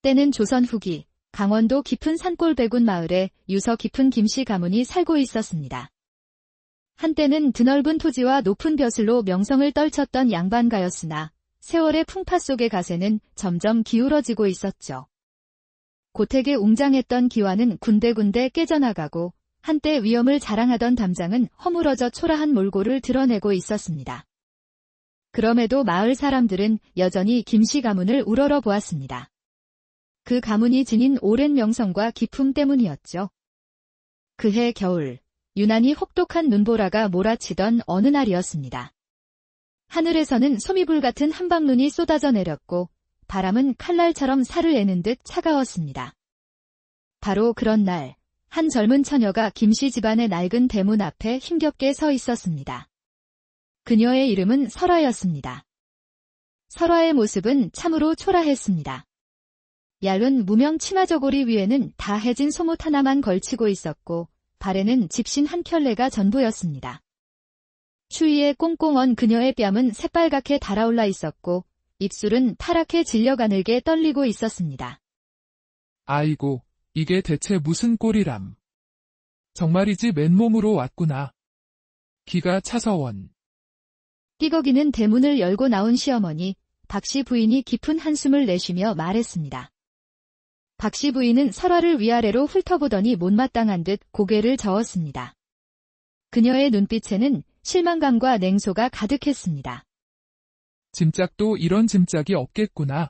때는 조선 후기 강원도 깊은 산골배군 마을에 유서 깊은 김씨 가문이 살고 있었습니다. 한때는 드넓은 토지와 높은 벼슬로 명성을 떨쳤던 양반가였으나 세월의 풍파 속의 가세는 점점 기울어지고 있었죠. 고택에 웅장했던 기와는 군데군데 깨져나가고 한때 위엄을 자랑하던 담장은 허물어져 초라한 몰골을 드러내고 있었습니다. 그럼에도 마을 사람들은 여전히 김씨 가문을 우러러 보았습니다. 그 가문이 지닌 오랜 명성과 기품 때문이었죠. 그해 겨울, 유난히 혹독한 눈보라가 몰아치던 어느 날이었습니다. 하늘에서는 소미불 같은 한방눈이 쏟아져 내렸고 바람은 칼날처럼 살을 내는 듯 차가웠습니다. 바로 그런 날, 한 젊은 처녀가 김씨 집안의 낡은 대문 앞에 힘겹게 서 있었습니다. 그녀의 이름은 설화였습니다. 설화의 모습은 참으로 초라했습니다. 얇은 무명 치마 저고리 위에는 다 해진 소못 하나만 걸치고 있었고 발에는 집신 한 켤레가 전부였습니다. 추위에 꽁꽁 언 그녀의 뺨은 새빨갛게 달아올라 있었고 입술은 파랗게 질려 가늘게 떨리고 있었습니다. 아이고, 이게 대체 무슨 꼴이람. 정말이지 맨몸으로 왔구나. 기가 차서 원. 띠거기는 대문을 열고 나온 시어머니 박씨 부인이 깊은 한숨을 내쉬며 말했습니다. 박씨 부인은 설화를 위아래로 훑어보더니 못마땅한 듯 고개를 저었습니다. 그녀의 눈빛에는 실망감과 냉소가 가득했습니다. 짐짝도 이런 짐짝이 없겠구나.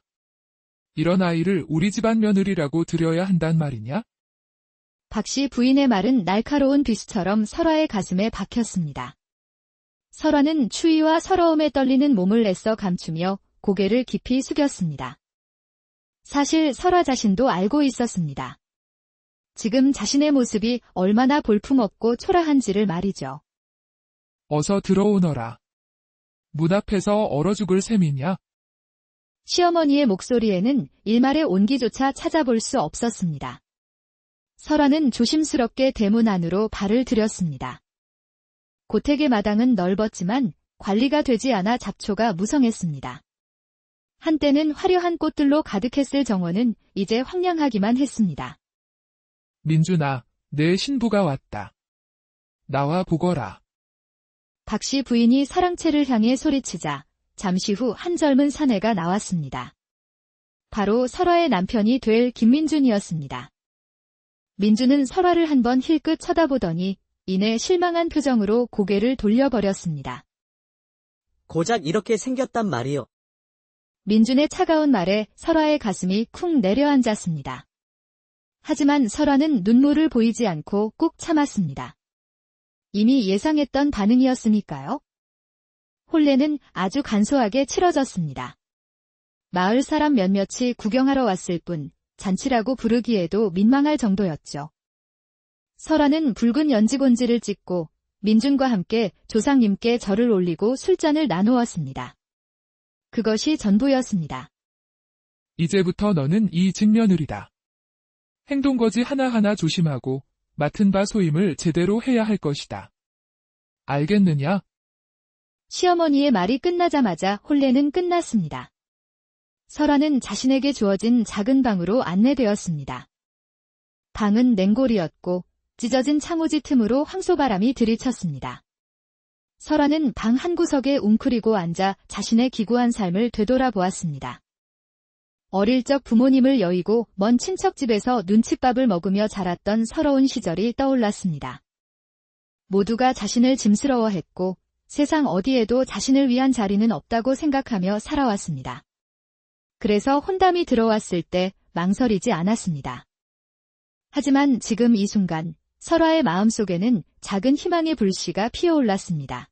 이런 아이를 우리 집안 며느리라고 들여야 한단 말이냐? 박씨 부인의 말은 날카로운 비수처럼 설화의 가슴에 박혔습니다. 설화는 추위와 서러움에 떨리는 몸을 애써 감추며 고개를 깊이 숙였습니다. 사실 설화 자신도 알고 있었습니다. 지금 자신의 모습이 얼마나 볼품없고 초라한지를 말이죠. 어서 들어오너라. 문 앞에서 얼어 죽을 셈이냐? 시어머니의 목소리에는 일말의 온기조차 찾아볼 수 없었습니다. 설화는 조심스럽게 대문 안으로 발을 들였습니다. 고택의 마당은 넓었지만 관리가 되지 않아 잡초가 무성했습니다. 한때는 화려한 꽃들로 가득했을 정원은 이제 황량하기만 했습니다. 민준아, 내 신부가 왔다. 나와 보거라. 박씨 부인이 사랑채를 향해 소리치자 잠시 후 한 젊은 사내가 나왔습니다. 바로 설화의 남편이 될 김민준이었습니다. 민준은 설화를 한번 힐끗 쳐다보더니 이내 실망한 표정으로 고개를 돌려버렸습니다. 고작 이렇게 생겼단 말이요. 민준의 차가운 말에 설화의 가슴이 쿵 내려앉았습니다. 하지만 설화는 눈물을 보이지 않고 꾹 참았습니다. 이미 예상했던 반응이었으니까요. 혼례는 아주 간소하게 치러졌습니다. 마을 사람 몇몇이 구경하러 왔을 뿐 잔치라고 부르기에도 민망할 정도였죠. 설화는 붉은 연지곤지를 찍고 민준과 함께 조상님께 절을 올리고 술잔을 나누었습니다. 그것이 전부였습니다. 이제부터 너는 이 직며느리다. 행동거지 하나하나 조심하고 맡은 바 소임을 제대로 해야 할 것이다. 알겠느냐? 시어머니의 말이 끝나자마자 혼례는 끝났습니다. 설화는 자신에게 주어진 작은 방으로 안내되었습니다. 방은 냉골이었고 찢어진 창호지 틈으로 황소바람이 들이쳤습니다. 설화는 방 한구석에 웅크리고 앉아 자신의 기구한 삶을 되돌아보았습니다. 어릴 적 부모님을 여의고 먼 친척집에서 눈칫밥을 먹으며 자랐던 서러운 시절이 떠올랐습니다. 모두가 자신을 짐스러워했고 세상 어디에도 자신을 위한 자리는 없다고 생각하며 살아왔습니다. 그래서 혼담이 들어왔을 때 망설이지 않았습니다. 하지만 지금 이 순간 설화의 마음속에는 작은 희망의 불씨가 피어올랐습니다.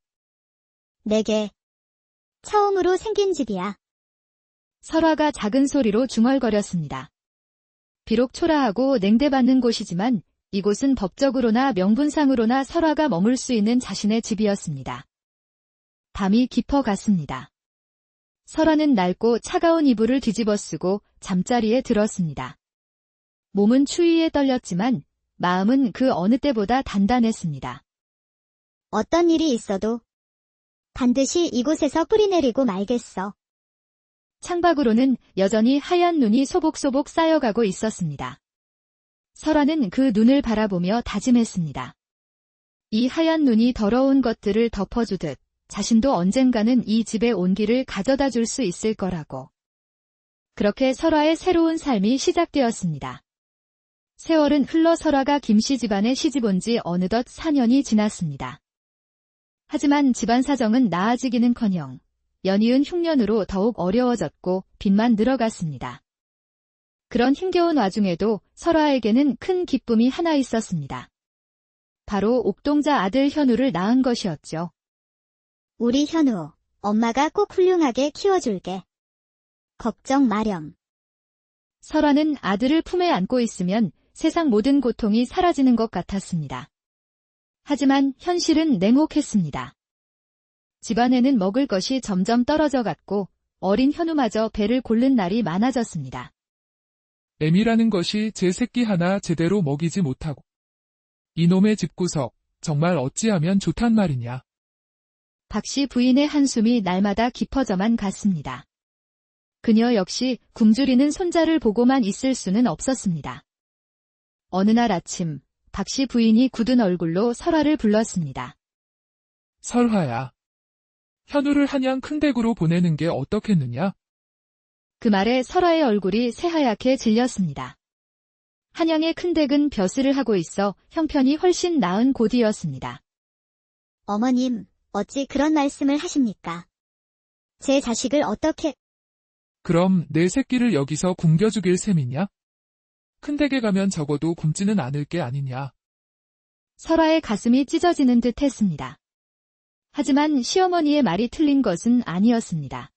내게 처음으로 생긴 집이야. 설화가 작은 소리로 중얼거렸습니다. 비록 초라하고 냉대받는 곳이지만 이곳은 법적으로나 명분상으로나 설화가 머물 수 있는 자신의 집이었습니다. 밤이 깊어갔습니다. 설화는 낡고 차가운 이불을 뒤집어 쓰고 잠자리에 들었습니다. 몸은 추위에 떨렸지만 마음은 그 어느 때보다 단단했습니다. 어떤 일이 있어도 반드시 이곳에서 뿌리 내리고 말겠어. 창밖으로는 여전히 하얀 눈이 소복소복 쌓여가고 있었습니다. 설아는 그 눈을 바라보며 다짐했습니다. 이 하얀 눈이 더러운 것들을 덮어주듯 자신도 언젠가는 이 집의 온기를 가져다 줄 수 있을 거라고. 그렇게 설아의 새로운 삶이 시작되었습니다. 세월은 흘러 설아가 김씨 집안에 시집온 지 어느덧 4년이 지났습니다. 하지만 집안 사정은 나아지기는커녕 연이은 흉년으로 더욱 어려워졌고 빚만 늘어갔습니다. 그런 힘겨운 와중에도 설아에게는 큰 기쁨이 하나 있었습니다. 바로 옥동자 아들 현우를 낳은 것이었죠. 우리 현우, 엄마가 꼭 훌륭하게 키워줄게. 걱정 마렴. 설아는 아들을 품에 안고 있으면 세상 모든 고통이 사라지는 것 같았습니다. 하지만 현실은 냉혹했습니다. 집안에는 먹을 것이 점점 떨어져 갔고 어린 현우마저 배를 고른 날이 많아졌습니다. 애미라는 것이 제 새끼 하나 제대로 먹이지 못하고 이놈의 집구석 정말 어찌하면 좋단 말이냐. 박씨 부인의 한숨이 날마다 깊어져만 갔습니다. 그녀 역시 굶주리는 손자를 보고만 있을 수는 없었습니다. 어느 날 아침 박씨 부인이 굳은 얼굴로 설아를 불렀습니다. 설화야. 현우를 한양 큰 댁으로 보내는 게 어떻겠느냐? 그 말에 설아의 얼굴이 새하얗게 질렸습니다. 한양의 큰 댁은 벼슬을 하고 있어 형편이 훨씬 나은 곳이었습니다. 어머님, 어찌 그런 말씀을 하십니까? 제 자식을 어떻게... 그럼 내 새끼를 여기서 굶겨 죽일 셈이냐? 큰 댁에 가면 적어도 굶지는 않을 게 아니냐. 설아의 가슴이 찢어지는 듯 했습니다. 하지만 시어머니의 말이 틀린 것은 아니었습니다.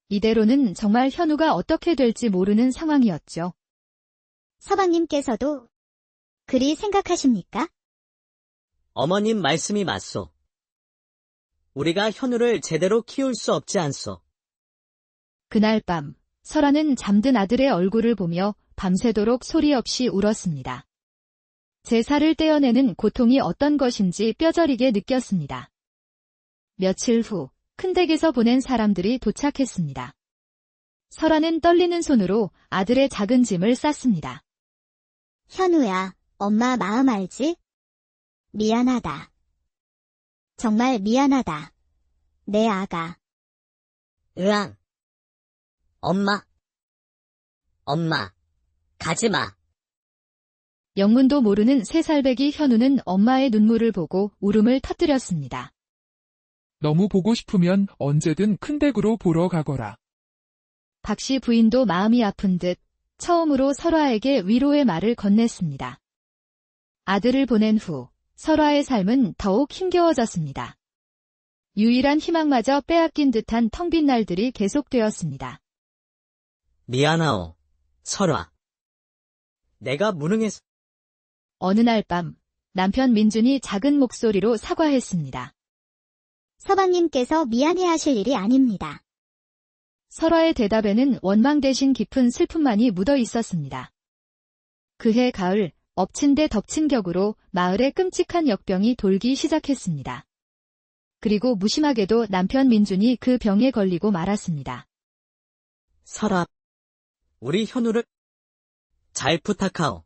이대로는 정말 현우가 어떻게 될지 모르는 상황이었죠. 서방님께서도 그리 생각하십니까? 어머님 말씀이 맞소. 우리가 현우를 제대로 키울 수 없지 않소. 그날 밤 설아는 잠든 아들의 얼굴을 보며 밤새도록 소리 없이 울었습니다. 제살을 떼어내는 고통이 어떤 것인지 뼈저리게 느꼈습니다. 며칠 후 큰 댁에서 보낸 사람들이 도착했습니다. 설아는 떨리는 손으로 아들의 작은 짐을 쌌습니다. 현우야, 엄마 마음 알지? 미안하다. 정말 미안하다. 내 아가. 으앙. 엄마, 가지마. 영문도 모르는 3살배기 현우는 엄마의 눈물을 보고 울음을 터뜨렸습니다. 너무 보고 싶으면 언제든 큰 댁으로 보러 가거라. 박씨 부인도 마음이 아픈 듯 처음으로 설아에게 위로의 말을 건넸습니다. 아들을 보낸 후 설아의 삶은 더욱 힘겨워졌습니다. 유일한 희망마저 빼앗긴 듯한 텅 빈 날들이 계속되었습니다. 미안하오, 설아. 내가 무능해서. 어느 날 밤 남편 민준이 작은 목소리로 사과했습니다. 서방님께서 미안해하실 일이 아닙니다. 설아의 대답에는 원망 대신 깊은 슬픔만이 묻어 있었습니다. 그해 가을 엎친 데 덮친 격으로 마을에 끔찍한 역병이 돌기 시작했습니다. 그리고 무심하게도 남편 민준이 그 병에 걸리고 말았습니다. 설아, 우리 현우를 잘 부탁하오.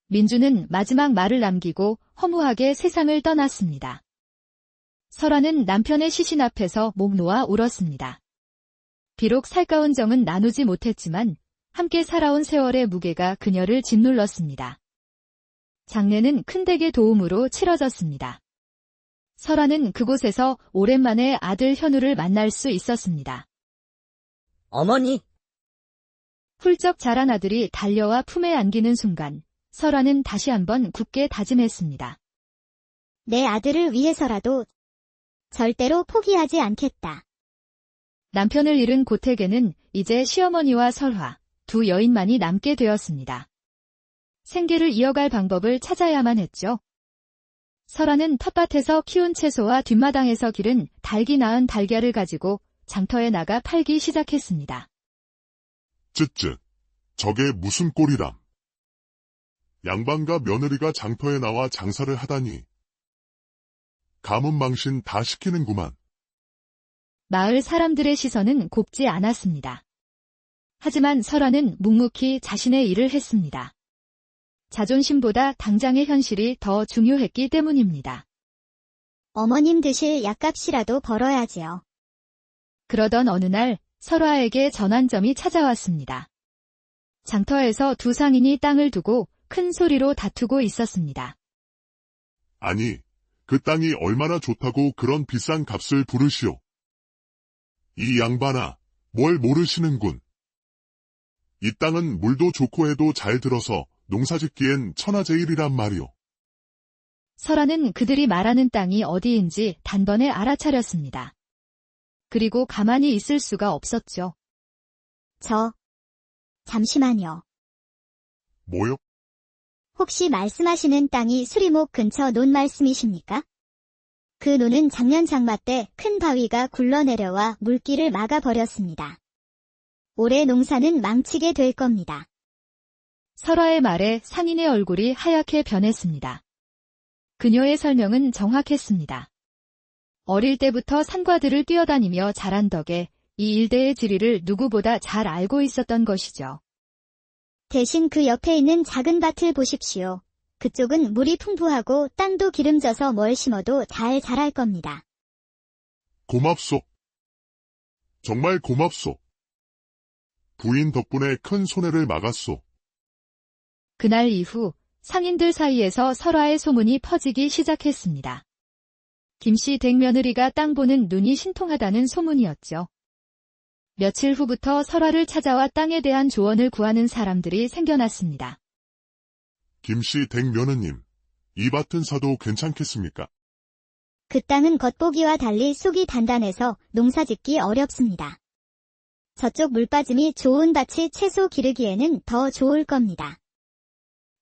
민준은 마지막 말을 남기고 허무하게 세상을 떠났습니다. 설아는 남편의 시신 앞에서 목 놓아 울었습니다. 비록 살가운 정은 나누지 못했지만 함께 살아온 세월의 무게가 그녀를 짓눌렀습니다. 장례는 큰 댁의 도움으로 치러졌습니다. 설아는 그곳에서 오랜만에 아들 현우를 만날 수 있었습니다. 어머니, 훌쩍 자란 아들이 달려와 품에 안기는 순간 설아는 다시 한번 굳게 다짐했습니다. 내 아들을 위해서라도 절대로 포기하지 않겠다. 남편을 잃은 고택에는 이제 시어머니와 설화, 두 여인만이 남게 되었습니다. 생계를 이어갈 방법을 찾아야만 했죠. 설아는 텃밭에서 키운 채소와 뒷마당에서 기른 달기 낳은 달걀을 가지고 장터에 나가 팔기 시작했습니다. 쯧쯧, 저게 무슨 꼴이람. 양반과 며느리가 장터에 나와 장사를 하다니. 가문망신 다 시키는구만. 마을 사람들의 시선은 곱지 않았습니다. 하지만 설화는 묵묵히 자신의 일을 했습니다. 자존심보다 당장의 현실이 더 중요했기 때문입니다. 어머님 드실 약값이라도 벌어야지요. 그러던 어느 날 설화에게 전환점이 찾아왔습니다. 장터에서 두 상인이 땅을 두고 큰 소리로 다투고 있었습니다. 아니, 그 땅이 얼마나 좋다고 그런 비싼 값을 부르시오. 이 양반아, 뭘 모르시는군. 이 땅은 물도 좋고 해도 잘 들어서 농사짓기엔 천하제일이란 말이오. 설화는 그들이 말하는 땅이 어디인지 단번에 알아차렸습니다. 그리고 가만히 있을 수가 없었죠. 잠시만요. 뭐요? 혹시 말씀하시는 땅이 수리목 근처 논 말씀이십니까? 그 논은 작년 장마 때 큰 바위가 굴러내려와 물길을 막아버렸습니다. 올해 농사는 망치게 될 겁니다. 설화의 말에 상인의 얼굴이 하얗게 변했습니다. 그녀의 설명은 정확했습니다. 어릴 때부터 산과들을 뛰어다니며 자란 덕에 이 일대의 지리를 누구보다 잘 알고 있었던 것이죠. 대신 그 옆에 있는 작은 밭을 보십시오. 그쪽은 물이 풍부하고 땅도 기름져서 뭘 심어도 잘 자랄 겁니다. 고맙소. 정말 고맙소. 부인 덕분에 큰 손해를 막았소. 그날 이후 상인들 사이에서 설화의 소문이 퍼지기 시작했습니다. 김씨 댁 며느리가 땅 보는 눈이 신통하다는 소문이었죠. 며칠 후부터 설화를 찾아와 땅에 대한 조언을 구하는 사람들이 생겨났습니다. 김씨 댁 며느님, 이 밭은 사도 괜찮겠습니까? 그 땅은 겉보기와 달리 쑥이 단단해서 농사짓기 어렵습니다. 저쪽 물빠짐이 좋은 밭이 채소 기르기에는 더 좋을 겁니다.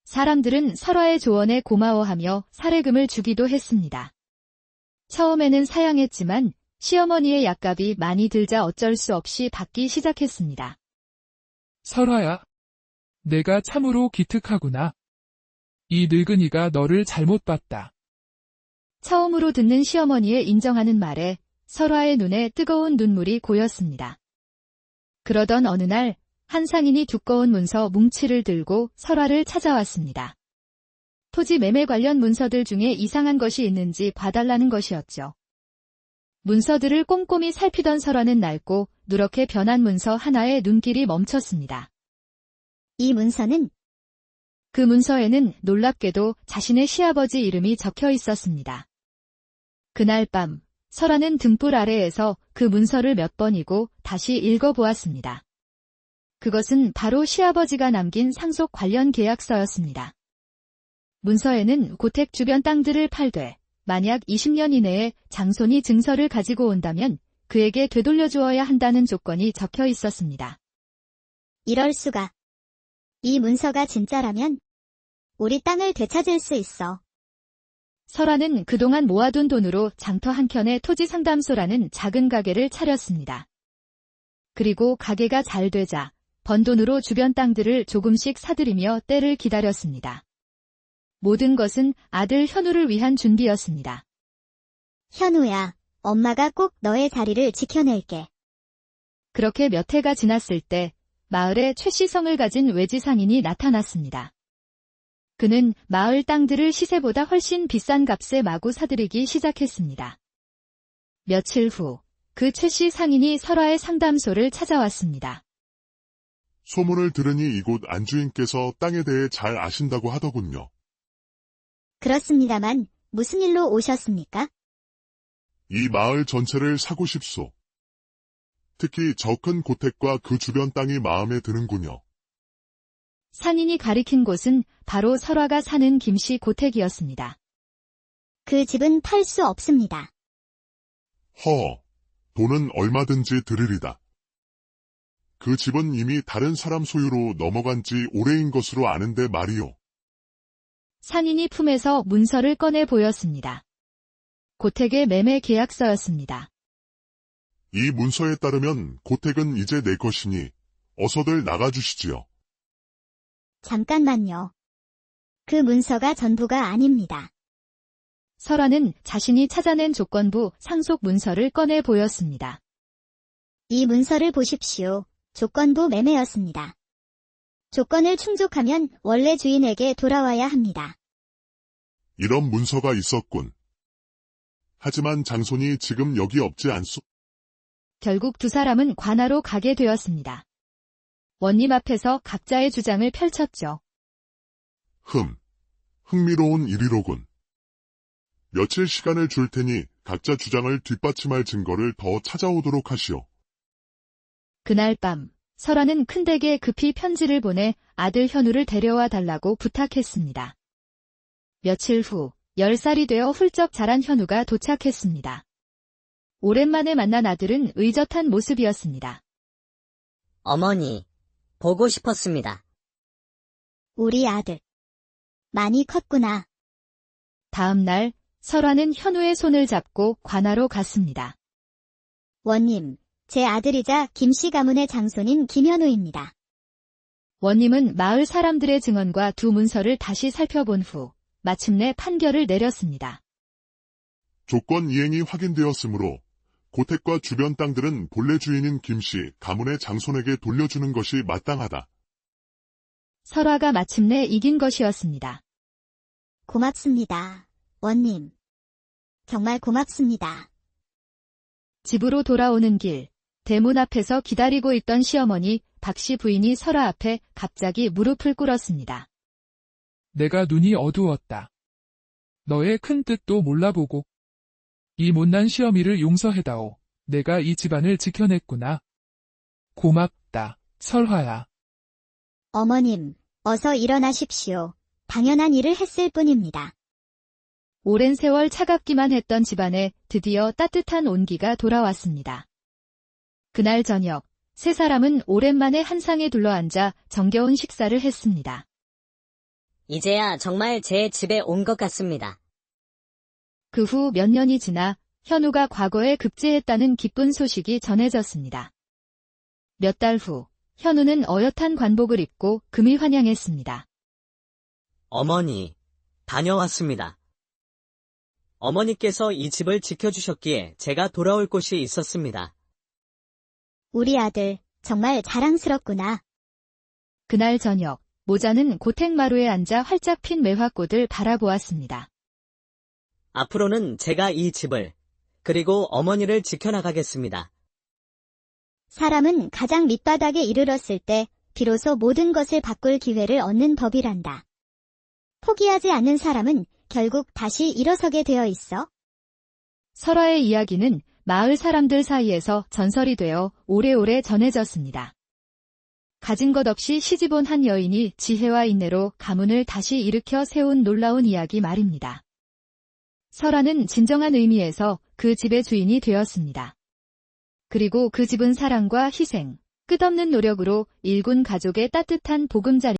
사람들은 설화의 조언에 고마워하며 사례금을 주기도 했습니다. 처음에는 사양했지만 시어머니의 약값이 많이 들자 어쩔 수 없이 받기 시작했습니다. 설화야, 내가 참으로 기특하구나. 이 늙은이가 너를 잘못 봤다. 처음으로 듣는 시어머니의 인정하는 말에 설화의 눈에 뜨거운 눈물이 고였습니다. 그러던 어느 날 한 상인이 두꺼운 문서 뭉치를 들고 설화를 찾아왔습니다. 토지 매매 관련 문서들 중에 이상한 것이 있는지 봐달라는 것이었죠. 문서들을 꼼꼼히 살피던 설화는 낡고 누렇게 변한 문서 하나에 눈길이 멈췄습니다. 이 문서는 그 문서에는 놀랍게도 자신의 시아버지 이름이 적혀 있었습니다. 그날 밤 설화는 등불 아래에서 그 문서를 몇 번이고 다시 읽어보았습니다. 그것은 바로 시아버지가 남긴 상속 관련 계약서였습니다. 문서에는 고택 주변 땅들을 팔되 만약 20년 이내에 장손이 증서를 가지고 온다면 그에게 되돌려 주어야 한다는 조건이 적혀 있었습니다. 이럴 수가. 이 문서가 진짜라면 우리 땅을 되찾을 수 있어. 설화는 그동안 모아둔 돈으로 장터 한켠에 토지 상담소라는 작은 가게를 차렸습니다. 그리고 가게가 잘 되자 번 돈으로 주변 땅들을 조금씩 사들이며 때를 기다렸습니다. 모든 것은 아들 현우를 위한 준비였습니다. 현우야, 엄마가 꼭 너의 자리를 지켜낼게. 그렇게 몇 해가 지났을 때 마을에 최씨성을 가진 외지 상인이 나타났습니다. 그는 마을 땅들을 시세보다 훨씬 비싼 값에 마구 사들이기 시작했습니다. 며칠 후 그 최씨 상인이 설화의 상담소를 찾아왔습니다. 소문을 들으니 이곳 안주인께서 땅에 대해 잘 아신다고 하더군요. 그렇습니다만 무슨 일로 오셨습니까? 이 마을 전체를 사고 싶소. 특히 저 큰 고택과 그 주변 땅이 마음에 드는군요. 상인이 가리킨 곳은 바로 설화가 사는 김씨 고택이었습니다. 그 집은 팔 수 없습니다. 돈은 얼마든지 드리리다. 그 집은 이미 다른 사람 소유로 넘어간 지 오래인 것으로 아는데 말이오. 상인이 품에서 문서를 꺼내 보였습니다. 고택의 매매 계약서였습니다. 이 문서에 따르면 고택은 이제 내 것이니 어서들 나가주시지요. 잠깐만요. 그 문서가 전부가 아닙니다. 설화는 자신이 찾아낸 조건부 상속 문서를 꺼내 보였습니다. 이 문서를 보십시오. 조건부 매매였습니다. 조건을 충족하면 원래 주인에게 돌아와야 합니다. 이런 문서가 있었군. 하지만 장손이 지금 여기 없지 않소? 결국 두 사람은 관하로 가게 되었습니다. 원님 앞에서 각자의 주장을 펼쳤죠. 흥미로운 일이로군. 며칠 시간을 줄 테니 각자 주장을 뒷받침할 증거를 더 찾아오도록 하시오. 그날 밤 설화는 큰 댁에 급히 편지를 보내 아들 현우를 데려와 달라고 부탁했습니다. 며칠 후 10살이 되어 훌쩍 자란 현우가 도착했습니다. 오랜만에 만난 아들은 의젓한 모습이었습니다. 어머니, 보고 싶었습니다. 우리 아들. 많이 컸구나. 다음 날 설화는 현우의 손을 잡고 관하로 갔습니다. 원님, 제 아들이자 김씨 가문의 장손인 김현우입니다. 원님은 마을 사람들의 증언과 두 문서를 다시 살펴본 후 마침내 판결을 내렸습니다. 조건 이행이 확인되었으므로 고택과 주변 땅들은 본래 주인인 김씨 가문의 장손에게 돌려주는 것이 마땅하다. 설화가 마침내 이긴 것이었습니다. 고맙습니다. 원님. 정말 고맙습니다. 집으로 돌아오는 길, 대문 앞에서 기다리고 있던 시어머니 박씨 부인이 설화 앞에 갑자기 무릎을 꿇었습니다. 내가 눈이 어두웠다. 너의 큰 뜻도 몰라보고. 이 못난 시어미를 용서해다오. 내가 이 집안을 지켜냈구나. 고맙다, 설화야. 어머님, 어서 일어나십시오. 당연한 일을 했을 뿐입니다. 오랜 세월 차갑기만 했던 집안에 드디어 따뜻한 온기가 돌아왔습니다. 그날 저녁, 세 사람은 오랜만에 한상에 둘러앉아 정겨운 식사를 했습니다. 이제야 정말 제 집에 온 것 같습니다. 그 후 몇 년이 지나 현우가 과거에 급제했다는 기쁜 소식이 전해졌습니다. 몇 달 후, 현우는 어엿한 관복을 입고 금이 환영했습니다. 어머니, 다녀왔습니다. 어머니께서 이 집을 지켜주셨기에 제가 돌아올 곳이 있었습니다. 우리 아들, 정말 자랑스럽구나. 그날 저녁, 모자는 고택마루에 앉아 활짝 핀 매화꽃을 바라보았습니다. 앞으로는 제가 이 집을, 그리고 어머니를 지켜나가겠습니다. 사람은 가장 밑바닥에 이르렀을 때 비로소 모든 것을 바꿀 기회를 얻는 법이란다. 포기하지 않는 사람은 결국 다시 일어서게 되어 있어. 설화의 이야기는 마을 사람들 사이에서 전설이 되어 오래오래 전해졌습니다. 가진 것 없이 시집 온 한 여인이 지혜와 인내로 가문을 다시 일으켜 세운 놀라운 이야기 말입니다. 설화는 진정한 의미에서 그 집의 주인이 되었습니다. 그리고 그 집은 사랑과 희생, 끝없는 노력으로 일군 가족의 따뜻한 보금자리